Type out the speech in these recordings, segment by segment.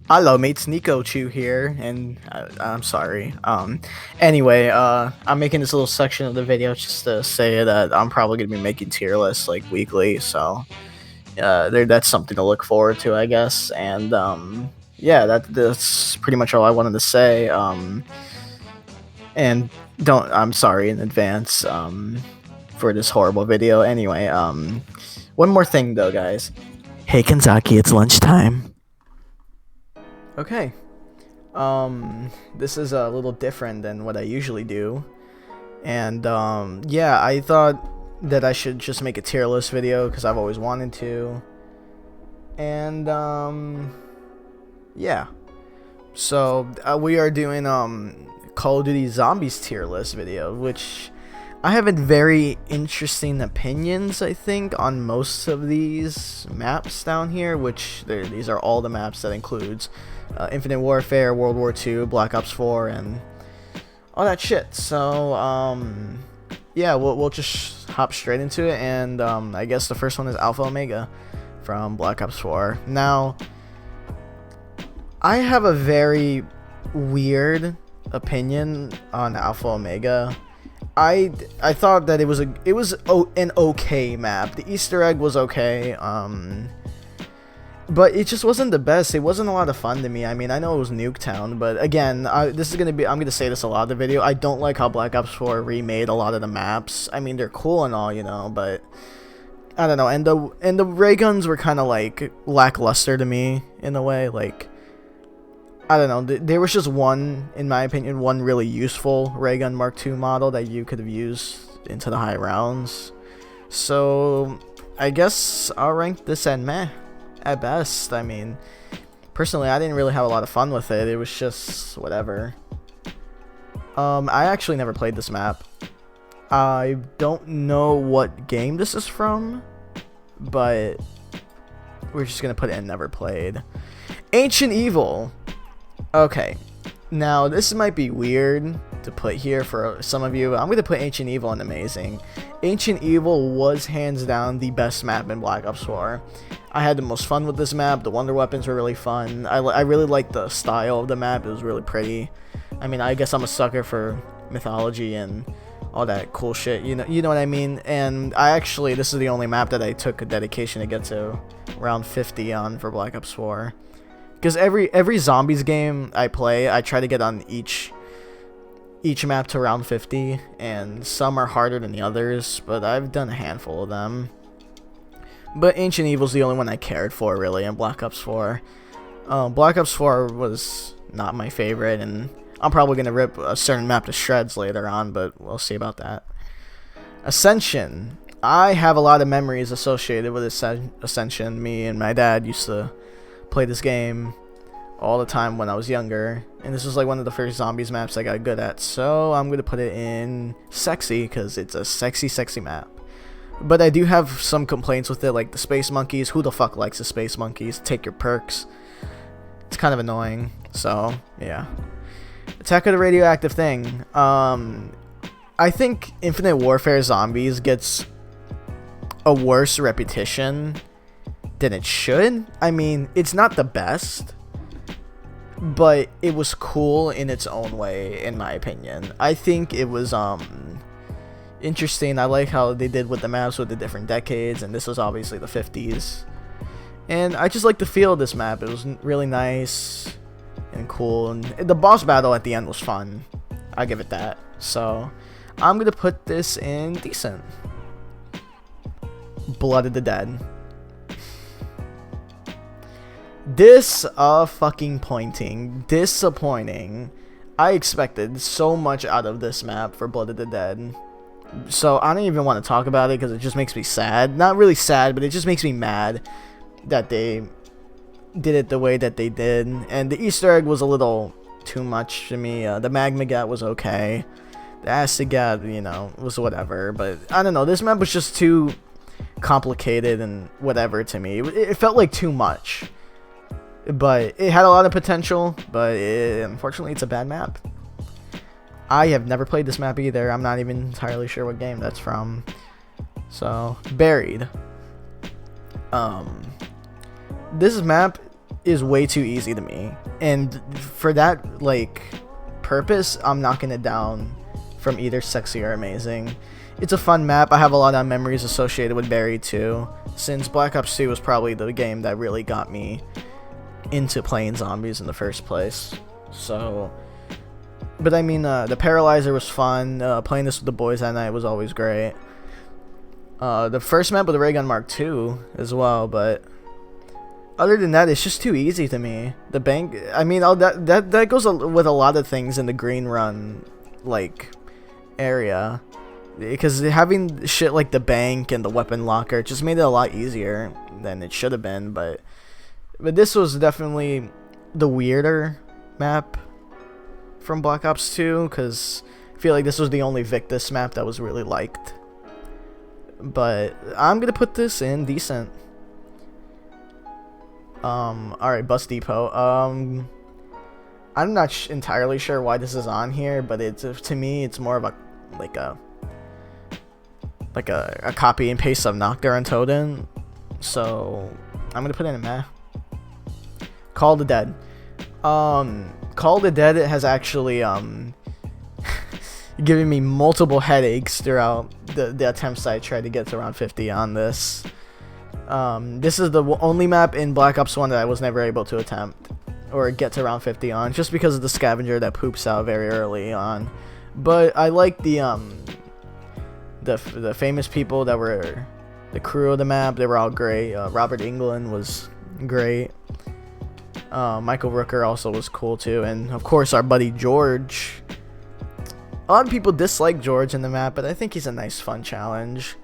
Hello, mates. Nico Chu here, and I'm sorry. Anyway, I'm making this little section of the video just to say that I'm probably gonna be making tier lists like weekly, so that's something to look forward to, I guess. And yeah, that's pretty much all I wanted to say. And don't I'm sorry in advance for this horrible video. Anyway, one more thing though, guys. Hey, Kanzaki, it's lunchtime. Okay. This is a little different than what I usually do. And, yeah, I thought that I should just make a tier list video because I've always wanted to. And, yeah. So, we are doing, Call of Duty Zombies tier list video, which I have very interesting opinions, I think, on most of these maps down here, which these are all the maps that includes Infinite Warfare, World War II, Black Ops 4, and all that shit. So, yeah, we'll just hop straight into it, and I guess the first one is Alpha Omega from Black Ops 4. Now, I have a very weird opinion on Alpha Omega. I thought that it was an okay map. The Easter egg was okay, but it just wasn't the best. It wasn't a lot of fun to me. I mean, I know it was Nuketown, but again, I'm gonna say this a lot of the video. I don't like how Black Ops 4 remade a lot of the maps. I mean, they're cool and all, but I don't know. And the ray guns were kind of like lackluster to me in a way. Like, I don't know, there was just one, in my opinion, one really useful ray gun Mark II model that you could have used into the high rounds. So, I guess I'll rank this at meh, at best. I mean, personally, I didn't really have a lot of fun with it. It was just whatever. I actually never played this map. I don't know what game this is from, but we're just gonna put it in never played. Ancient Evil. Okay, now this might be weird to put here for some of you. I'm going to put Ancient Evil in Amazing. Ancient Evil was hands down the best map in Black Ops 4. I had the most fun with this map. The wonder weapons were really fun. I really liked the style of the map. It was really pretty. I mean, I guess I'm a sucker for mythology and all that cool shit. You know what I mean? And this is the only map that I took a dedication to get to round 50 on for Black Ops 4. Because every zombies game I play, I try to get on each map to round 50, and some are harder than the others, but I've done a handful of them. But Ancient Evil's the only one I cared for, really, in Black Ops 4. Black Ops 4 was not my favorite, and I'm probably going to rip a certain map to shreds later on, but we'll see about that. Ascension. I have a lot of memories associated with Ascension. Me and my dad used to play this game all the time when I was younger, and this was like one of the first zombies maps I got good at, so I'm gonna put it in sexy because it's a sexy map. But I do have some complaints with it, like the space monkeys. Who the fuck likes the space monkeys? Take your perks. It's kind of annoying. So yeah. Attack of the Radioactive Thing. I think Infinite Warfare Zombies gets a worse reputation than it should. I mean, it's not the best, but it was cool in its own way, in my opinion. I think it was interesting. I like how they did with the maps with the different decades, and this was obviously the 50s. And I just like the feel of this map. It was really nice and cool, and the boss battle at the end was fun. I give it that. So I'm gonna put this in decent. Blood of the Dead. Fucking pointing. Disappointing. I expected so much out of this map for Blood of the Dead. So I don't even want to talk about it because it just makes me sad. Not really sad, but it just makes me mad that they did it the way that they did. And the Easter egg was a little too much to me. The Magma Gat was okay. The Acid Gat, was whatever. But I don't know. This map was just too complicated and whatever to me. It felt like too much. But it had a lot of potential, but unfortunately it's a bad map. I have never played this map either. I'm not even entirely sure what game that's from. So, Buried. This map is way too easy to me, and for that like purpose, I'm knocking it down from either sexy or amazing. It's a fun map. I have a lot of memories associated with Barry too, since Black Ops 2 was probably the game that really got me into playing zombies in the first place. So, but I mean, the Paralyzer was fun. Playing this with the boys at night was always great. The first map with the Ray Gun Mark II as well, but other than that, it's just too easy to me. The bank, I mean, that goes with a lot of things in the Green Run, like, area. Because having shit like the bank and the weapon locker just made it a lot easier than it should have been, but this was definitely the weirder map from Black Ops 2, because I feel like this was the only Victus map that was really liked. But I'm gonna put this in decent. Alright, Bus Depot. I'm not entirely sure why this is on here, but to me, it's more of a copy and paste of Nocturne and Toden. So I'm gonna put it in meh. Call of the Dead. Call of the Dead has actually giving me multiple headaches throughout the attempts I tried to get to around 50 on this. This is the only map in Black Ops 1 that I was never able to attempt or get to around 50 on, just because of the scavenger that poops out very early on. But I like the famous people that were the crew of the map. They were all great. Robert Englund was great. Michael Rooker also was cool too, and of course our buddy George. A lot of people dislike George in the map, but I think he's a nice, fun challenge.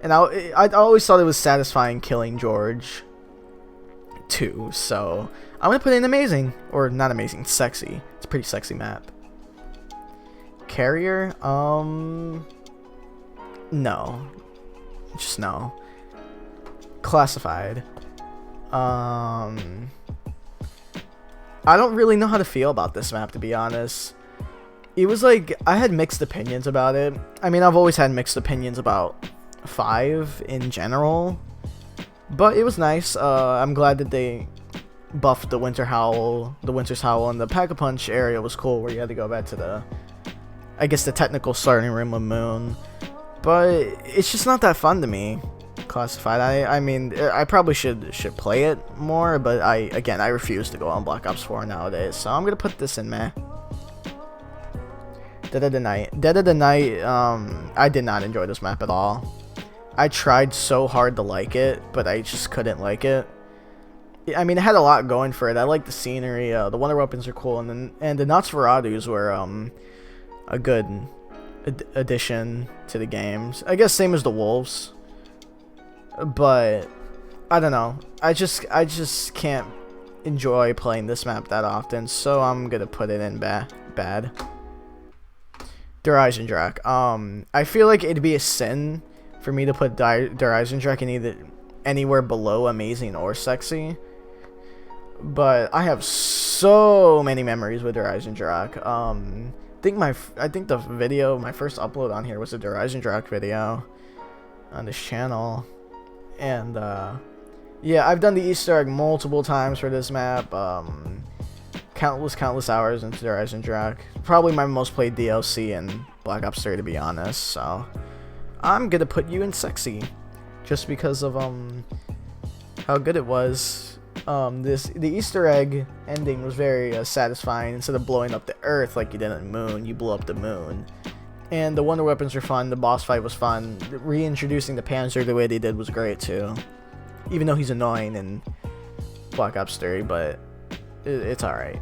And I always thought it was satisfying killing George too, so I'm gonna put in amazing, or not amazing, sexy. It's a pretty sexy map. Carrier, no, just no. Classified, I don't really know how to feel about this map, to be honest. It was like, I had mixed opinions about it. I mean, I've always had mixed opinions about 5 in general, but it was nice. I'm glad that they buffed the Winter's Howl, and the Pack-a-Punch area was cool, where you had to go back to the, I guess, the technical starting room of Moon. But it's just not that fun to me. Classified. I mean, I probably should play it more, but I refuse to go on Black Ops 4 nowadays, so I'm gonna put this in meh. Dead of the Night. Dead of the Night, I did not enjoy this map at all. I tried so hard to like it, but I just couldn't like it. I mean, it had a lot going for it. I like the scenery, the wonder weapons are cool, and the Nosferatus were a good addition to the games. I guess same as the Wolves, but I don't know. I just can't enjoy playing this map that often, so I'm gonna put it in bad. Der Eisendrache. I feel like it'd be a sin for me to put Der Eisendrache in anywhere below amazing or sexy. But I have so many memories with Der Eisendrache. I think the video, my first upload on here was a Der Eisendrache video on this channel. And yeah, I've done the Easter egg multiple times for this map. Countless hours into Der Eisendrache. Probably my most played DLC in Black Ops 3, to be honest. So I'm gonna put you in sexy, just because of how good it was. The Easter egg ending was very satisfying. Instead of blowing up the Earth like you did on Moon, you blew up the Moon. And the wonder weapons were fun. The boss fight was fun. Reintroducing the Panzer the way they did was great too. Even though he's annoying in Black Ops 3, but it's alright.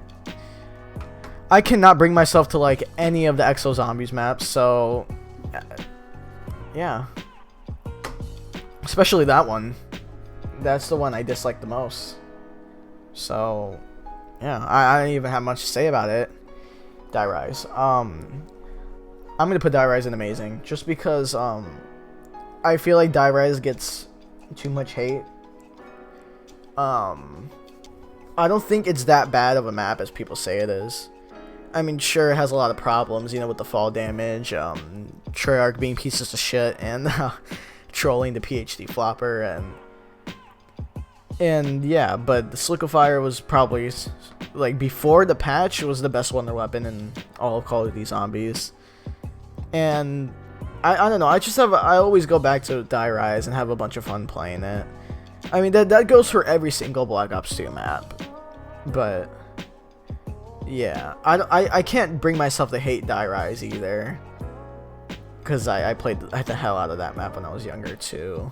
I cannot bring myself to like any of the Exo Zombies maps, so yeah. Especially that one. That's the one I dislike the most. So yeah, I don't even have much to say about it. Die Rise. I'm gonna put Die Rise in amazing, just because I feel like Die Rise gets too much hate. I don't think it's that bad of a map as people say it is. I mean, sure, it has a lot of problems, you know, with the fall damage, Treyarch being pieces of shit, and trolling the PhD flopper, and And yeah, but the Slickifire was probably, like, before the patch, it was the best wonder weapon in all of Call of Duty Zombies. And I don't know, I always go back to Die Rise and have a bunch of fun playing it. I mean, that goes for every single Black Ops 2 map. But yeah, I can't bring myself to hate Die Rise either, because I played the hell out of that map when I was younger too.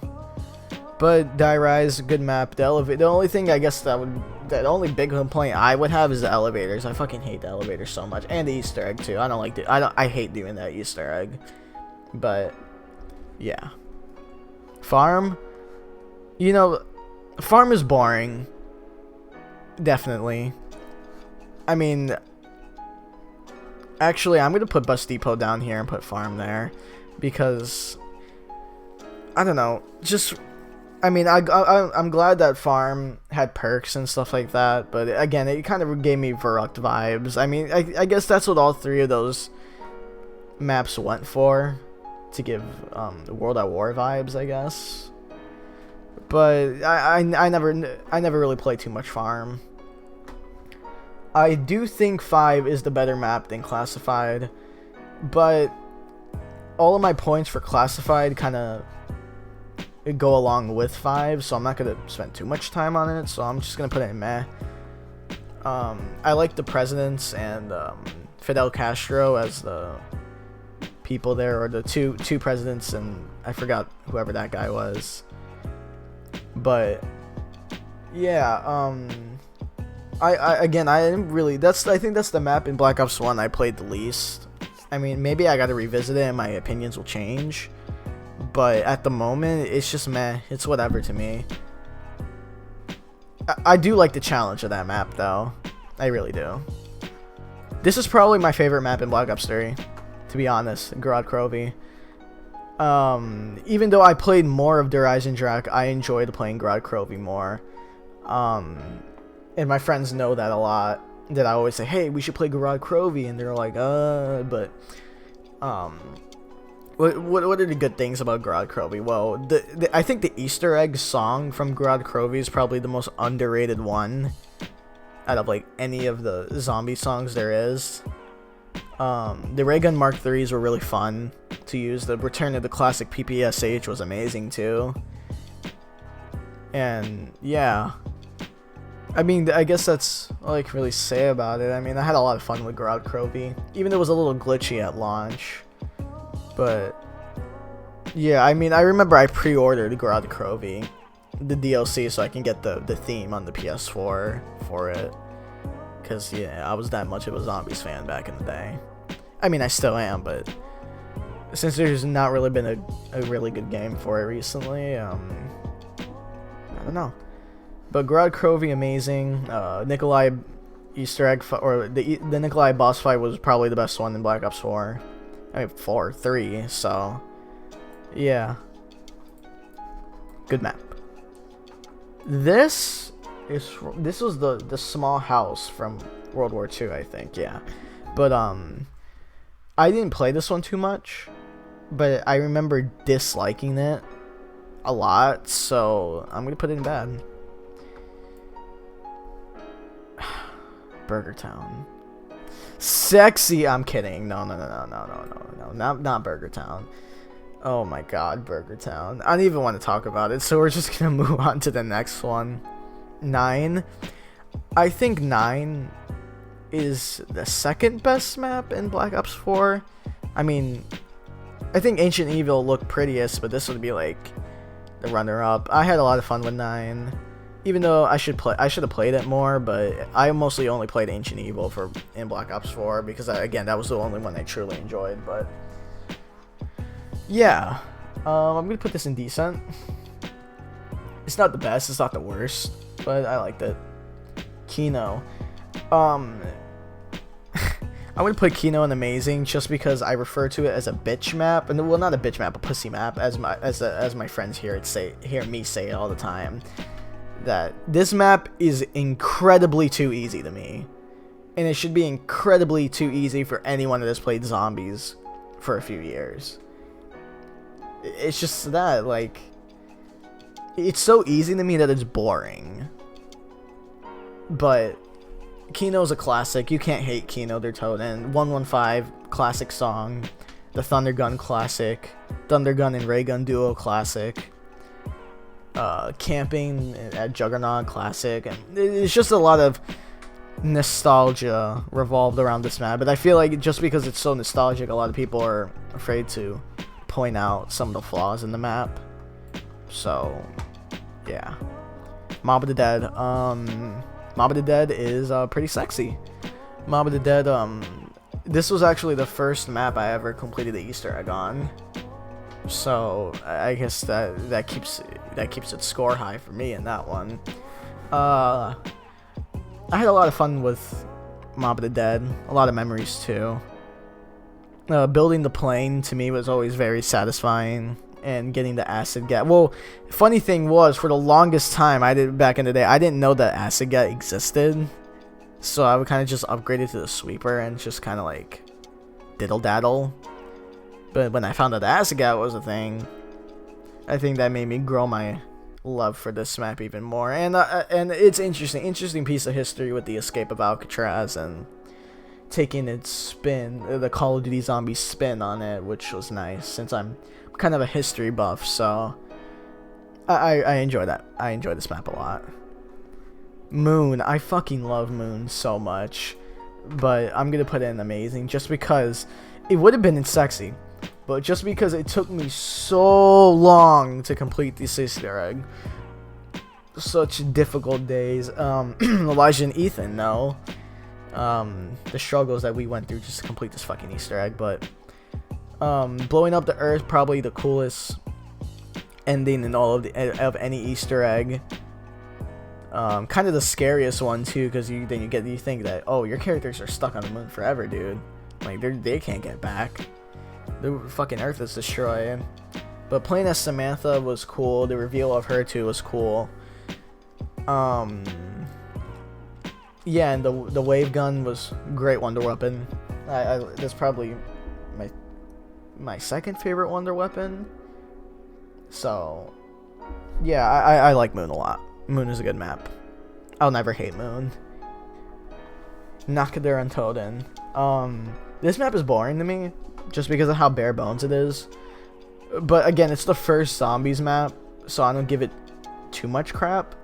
But Die Rise, good map. The only thing I guess the only big complaint I would have is the elevators. I fucking hate the elevators so much, and the Easter egg too. I don't like I hate doing that Easter egg. But yeah, farm. You know, farm is boring. Definitely. I mean, actually, I'm gonna put Bus Depot down here and put farm there, because I don't know. Just, I mean, I'm glad that farm had perks and stuff like that, but again, it kind of gave me Verrückt vibes. I mean, I guess that's what all three of those maps went for, to give World at War vibes, I guess. But I never really played too much farm. I do think 5 is the better map than Classified, but all of my points for Classified kind of go along with 5, so I'm not going to spend too much time on it, so I'm just going to put it in meh. I like the presidents and Fidel Castro as the people there, or the two presidents, and I forgot whoever that guy was. But yeah, I didn't really, I think that's the map in Black Ops 1 I played the least. I mean, maybe I gotta revisit it and my opinions will change, but at the moment, it's just meh. It's whatever to me. I do like the challenge of that map, though. I really do. This is probably my favorite map in Black Ops 3, to be honest, Gorod Krovi. Even though I played more of Der Eisendrache, I enjoyed playing Gorod Krovi more. And my friends know that a lot, that I always say, hey, we should play Gorod Krovi, and they're like, but, what are the good things about Gorod Krovi? Well, I think the Easter egg song from Gorod Krovi is probably the most underrated one out of, like, any of the zombie songs there is. The Ray Gun Mark IIIs were really fun to use. The return of the classic PPSH was amazing too. And yeah, I mean, I guess that's all I can really say about it. I mean, I had a lot of fun with Gorod Krovi, even though it was a little glitchy at launch. But yeah, I mean, I remember I pre-ordered Gorod Krovi, the DLC, so I can get the theme on the PS4 for it. Because, yeah, I was that much of a Zombies fan back in the day. I mean, I still am, but since there's not really been a really good game for it recently, I don't know. But Gorod Krovi, amazing. Nikolai Easter egg, or the Nikolai boss fight was probably the best one in Black Ops 4. I mean, 3, so yeah. Good map. This was the small house from World War II, I think, yeah. But I didn't play this one too much, but I remember disliking it a lot, so I'm gonna put it in bad. Burger Town. Sexy. I'm kidding. No, not Burger Town. Oh my god, Burger Town. I don't even want to talk about it, so we're just gonna move on to the next one. 9. I think 9 is the second best map in Black Ops 4. I mean, I think Ancient Evil looked prettiest, but this would be like the runner-up. I had a lot of fun with 9, even though I should have played it more, but I mostly only played Ancient Evil in Black Ops 4 because again, that was the only one I truly enjoyed. But yeah, I'm gonna put this in decent. It's not the best, it's not the worst, but I liked it. Kino. I'm gonna put Kino in amazing just because I refer to it as a bitch map, and well, not a bitch map, a pussy map, as my friends hear me say it all the time. That this map is incredibly too easy to me, and it should be incredibly too easy for anyone that has played zombies for a few years. It's just that, like, it's so easy to me that it's boring. But Kino's a classic. You can't hate Kino der Toten. 115, classic song. The Thunder Gun classic. Thunder Gun and Ray Gun duo classic. Camping at Juggernaut classic. And it's just a lot of nostalgia revolved around this map. But I feel like just because it's so nostalgic, a lot of people are afraid to point out some of the flaws in the map. So, yeah. Mob of the Dead. Mob of the Dead is pretty sexy. Mob of the Dead, this was actually the first map I ever completed the Easter egg on. So I guess that keeps its score high for me in that one. I had a lot of fun with Mob of the Dead, a lot of memories too. Building the plane to me was always very satisfying, and getting the acid gas. Well, funny thing was, for the longest time back in the day, I didn't know that acid gas existed. So I would kind of just upgrade it to the sweeper and just kind of like diddle daddle. But when I found out the acid gas was a thing, I think that made me grow my love for this map even more. And it's interesting piece of history with the escape of Alcatraz and taking its spin, the Call of Duty Zombies spin on it, which was nice since I'm kind of a history buff. So I enjoy that. I enjoy this map a lot. Moon, I fucking love Moon so much, but I'm gonna put it in amazing just because it would have been in sexy, but just because it took me so long to complete this Easter egg. Such difficult days. Elijah and Ethan know the struggles that we went through just to complete this fucking Easter egg. But blowing up the Earth, probably the coolest ending in all of any Easter egg. Kind of the scariest one too, because you think that, oh, your characters are stuck on the moon forever, dude. Like they can't get back. The fucking Earth is destroyed. But playing as Samantha was cool. The reveal of her too was cool. Yeah, and the wave gun was great wonder weapon. That's probably my second favorite wonder weapon. So yeah, I like Moon a lot. Moon is a good map. I'll never hate Moon. Nacht der Untoten. This map is boring to me just because of how bare bones it is. But again, it's the first zombies map, so I don't give it too much crap.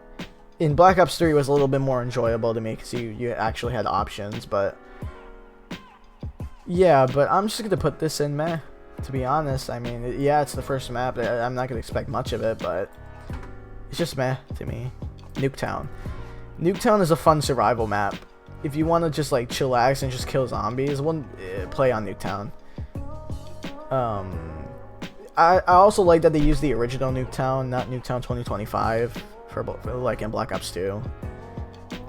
In Black Ops 3 it was a little bit more enjoyable to me because you actually had options, but yeah, but I'm just gonna put this in meh, to be honest. I mean, yeah, it's the first map. I'm not gonna expect much of it, but it's just meh to me. Nuketown. Nuketown is a fun survival map. If you want to just like chillax and just kill zombies, play on Nuketown. I also like that they use the original Nuketown, not Nuketown 2025 for like in Black Ops 2.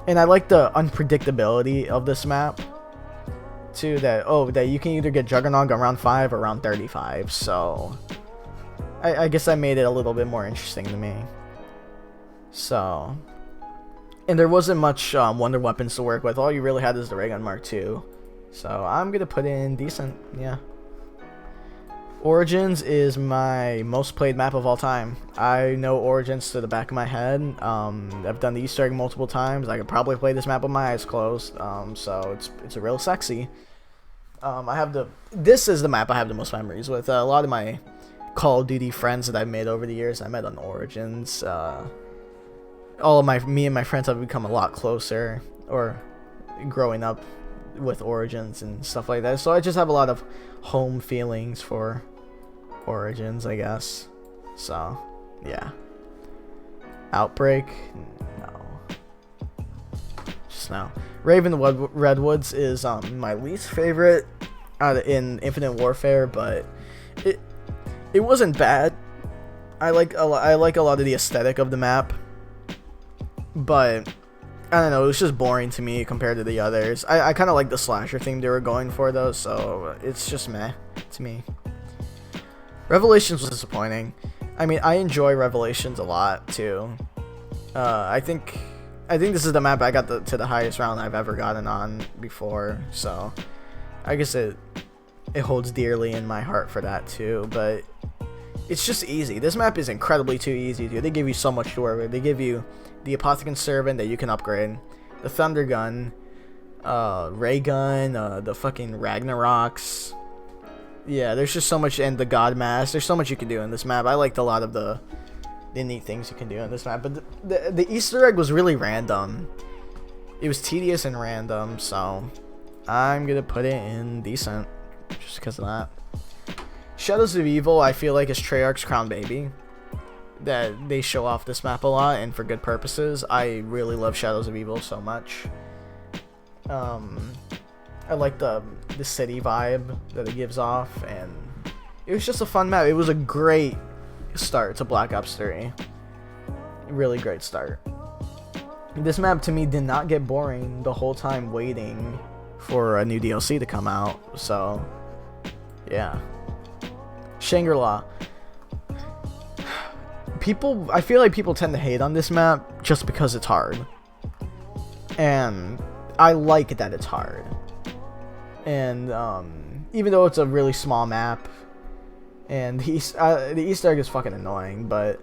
And I like the unpredictability of this map too, that you can either get Juggernaut around 5 or around 35. So I guess that made it a little bit more interesting to me. So, and there wasn't much wonder weapons to work with. All you really had is the Ray Gun Mark II. So I'm gonna put in decent, yeah. Origins is my most played map of all time. I know Origins to the back of my head. I've done the Easter egg multiple times. I could probably play this map with my eyes closed. So it's a real sexy. This is the map I have the most memories with. A lot of my Call of Duty friends that I've made over the years, I met on Origins. Me and my friends have become a lot closer, or growing up with Origins and stuff like that. So I just have a lot of home feelings for Origins, I guess. So yeah. Outbreak, no. Just no. Raven Redwoods is my least favorite in Infinite Warfare, but it wasn't bad. I like a lot of the aesthetic of the map, but I don't know, it was just boring to me compared to the others. I kind of like the slasher theme they were going for though, so it's just meh to me. Revelations was disappointing. I mean, I enjoy Revelations a lot too. I think this is the map I got to the highest round I've ever gotten on before, so I guess it holds dearly in my heart for that too. But it's just easy. This map is incredibly too easy, dude. They give you so much to work with. They give you the Apothicon Servant that you can upgrade, the Thunder Gun, Ray Gun, the fucking Ragnaroks. Yeah, there's just so much, and the God Mask. There's so much you can do in this map. I liked a lot of the neat things you can do in this map, but the Easter egg was really random. It was tedious and random, so I'm gonna put it in decent, just because of that. Shadows of Evil, I feel like, is Treyarch's crown baby. That they show off this map a lot, and for good purposes. I really love Shadows of Evil so much. I like the city vibe that it gives off, and it was just a fun map. It was a great start to Black Ops 3. Really great start. This map to me did not get boring the whole time waiting for a new DLC to come out, so yeah. Shangri-La. I feel like people tend to hate on this map just because it's hard. And I like that it's hard. And even though it's a really small map, and the Easter egg is fucking annoying, but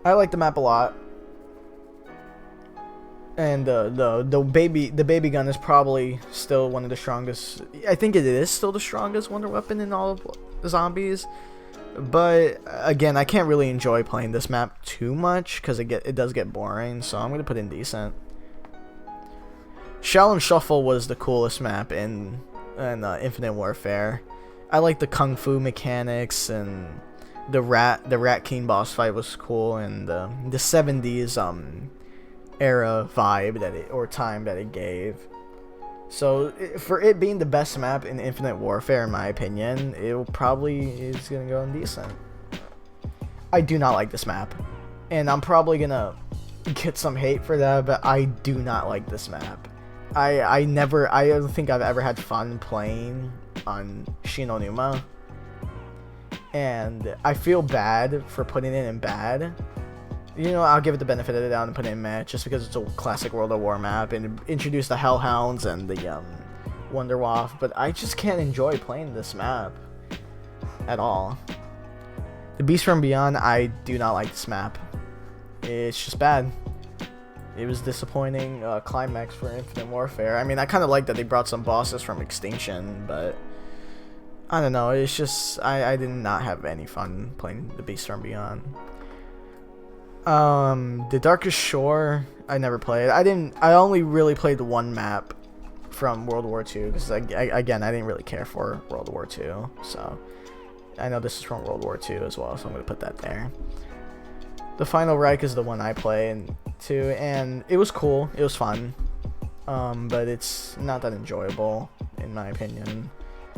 I like the map a lot. And the baby gun is probably still one of the strongest. I think it is still the strongest wonder weapon in all of the zombies. But again, I can't really enjoy playing this map too much because it does get boring. So I'm gonna put in decent. Shell and Shuffle was the coolest map in Infinite Warfare. I like the kung fu mechanics, and the Rat King boss fight was cool, and the 70s era vibe time that it gave. So for it being the best map in Infinite Warfare, in my opinion, it probably is gonna go in decent. I do not like this map, and I'm probably gonna get some hate for that, but I do not like this map. I don't think I've ever had fun playing on Shinonuma, and I feel bad for putting it in bad. You know, I'll give it the benefit of the doubt and put it in meh, just because it's a classic World of War map and introduce the Hellhounds and the Wunderwaffe, but I just can't enjoy playing this map at all. The Beast from Beyond, I do not like this map. It's just bad. It was disappointing climax for Infinite Warfare. I mean, I kind of like that they brought some bosses from Extinction, but I don't know. It's just I did not have any fun playing the Beast from Beyond. The Darkest Shore, I never played. I only really played one map from World War II because again, I didn't really care for World War II. So I know this is from World War II as well, so I'm gonna put that there. The Final Reich is the one I play too, and it was cool. It was fun, but it's not that enjoyable in my opinion.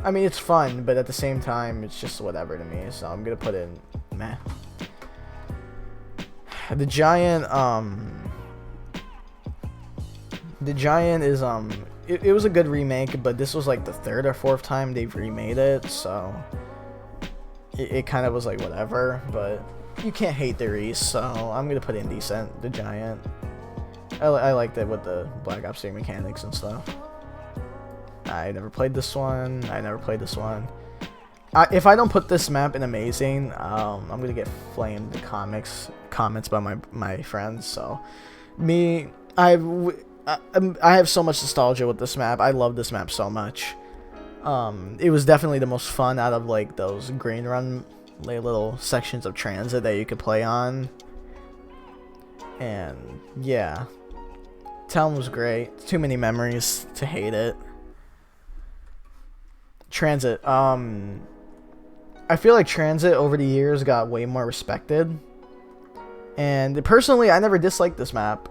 I mean, it's fun, but at the same time, it's just whatever to me. So I'm gonna put it in meh. The Giant is it was a good remake, but this was like the third or fourth time they've remade it, so it kind of was like whatever. But you can't hate the Reese, so I'm gonna put in decent. The Giant, I liked it with the Black Ops 3 mechanics and stuff. I never played this one. If I don't put this map in amazing, I'm gonna get flamed in comments by my friends. So, I have so much nostalgia with this map. I love this map so much. It was definitely the most fun out of like those Green Run little sections of transit that you could play on. And yeah, Town was great. Too many memories to hate it. Transit. I feel like Transit over the years got way more respected. And personally, I never disliked this map.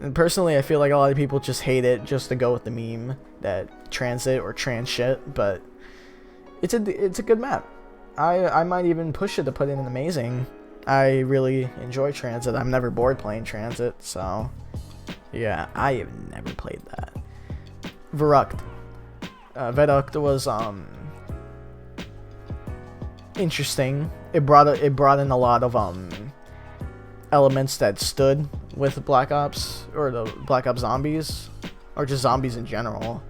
And personally, I feel like a lot of people just hate it just to go with the meme that Transit or trans shit. But it's a good map. I might even push it to put in an amazing. I really enjoy Transit. I'm never bored playing Transit. So yeah, I have never played that. Verrucht. Verrucht was interesting. It brought in a lot of elements that stood with Black Ops, or the Black Ops zombies, or just zombies in general.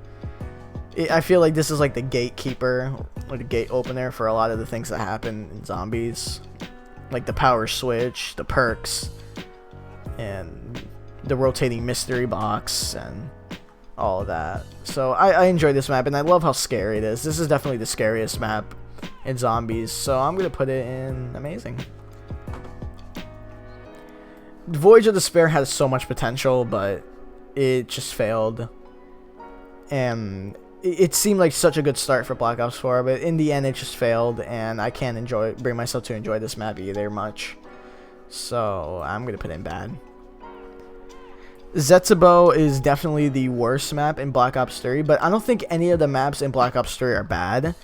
I feel like this is like the gatekeeper like a gate opener for a lot of the things that happen in zombies, like the power switch, the perks, and the rotating mystery box, and all of that. So I enjoy this map, and I love how scary it is. This is definitely the scariest map in zombies, so I'm gonna put it in amazing. Voyage of Despair has so much potential, but it just failed. And it seemed like such a good start for Black Ops 4, but in the end it just failed, and I can't bring myself to enjoy this map either much. So I'm gonna put it in bad. Zetsubo is definitely the worst map in Black Ops 3, but I don't think any of the maps in Black Ops 3 are bad.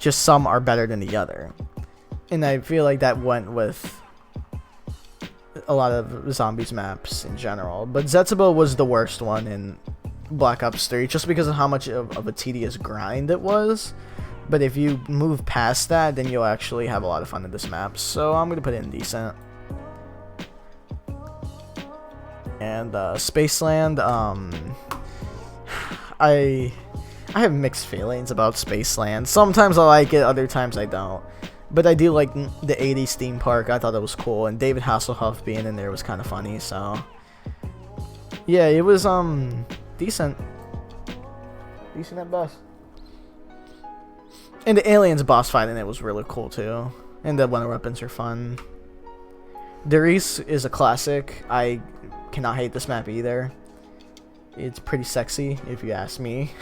Just some are better than the other. And I feel like that went with a lot of zombies maps in general. But Zetsubo was the worst one in Black Ops 3 just because of how much of a tedious grind it was. But if you move past that, then you'll actually have a lot of fun in this map. So I'm going to put it in decent. And Spaceland, I have mixed feelings about Spaceland. Sometimes I like it, other times I don't. But I do like the 80s theme park. I thought it was cool, and David Hasselhoff being in there was kind of funny. So yeah, it was decent at best. And the aliens boss fight in it was really cool too, and the winter weapons are fun. Der Riese is a classic. I cannot hate this map either. It's pretty sexy if you ask me.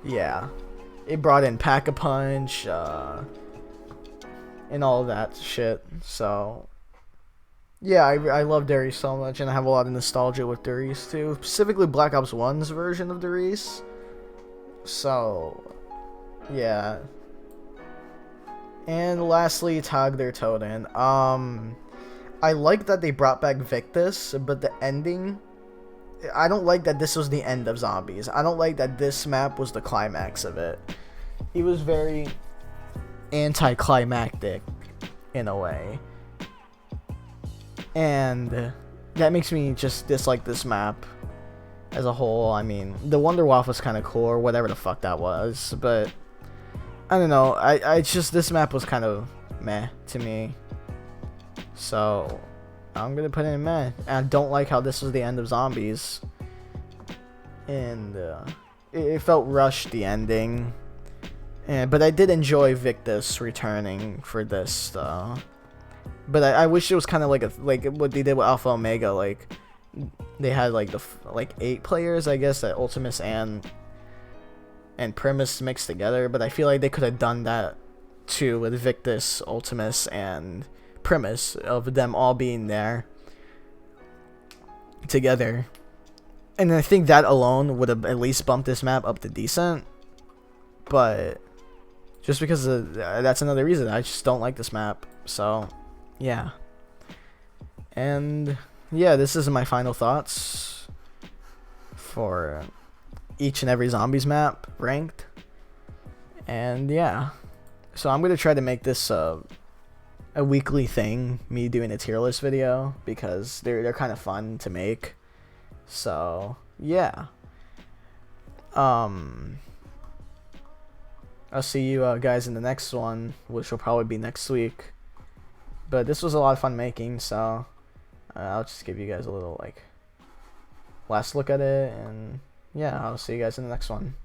Yeah, it brought in Pack-a-Punch and all of that shit. So yeah, I love Der Riese so much, and I have a lot of nostalgia with Der Riese too, specifically Black Ops 1's version of Der Riese. So yeah. And lastly, Tag der Toten. I like that they brought back Victus, but the ending, I don't like that this was the end of zombies. I don't like that this map was the climax of it. It was very anticlimactic in a way. And that makes me just dislike this map as a whole. I mean, the Wonder Waff was kind of cool, or whatever the fuck that was, but I don't know. I just, this map was kind of meh to me. So I'm gonna put it in meh. And I don't like how this was the end of zombies. And it felt rushed, the ending. But I did enjoy Victus returning for this though. But I wish it was kind of like what they did with Alpha Omega. Like they had like 8 players, I guess, that Ultimus and Primus mixed together. But I feel like they could have done that too with Victus, Ultimus, and Primus, of them all being there together. And I think that alone would have at least bumped this map up to decent. But just because that's another reason I just don't like this map. So yeah. And yeah, this is my final thoughts for each and every zombies map ranked. And yeah, so I'm gonna try to make this a weekly thing, me doing a tier list video, because they're kind of fun to make. So yeah, I'll see you guys in the next one, which will probably be next week. But this was a lot of fun making, so I'll just give you guys a little last look at it, and yeah, I'll see you guys in the next one.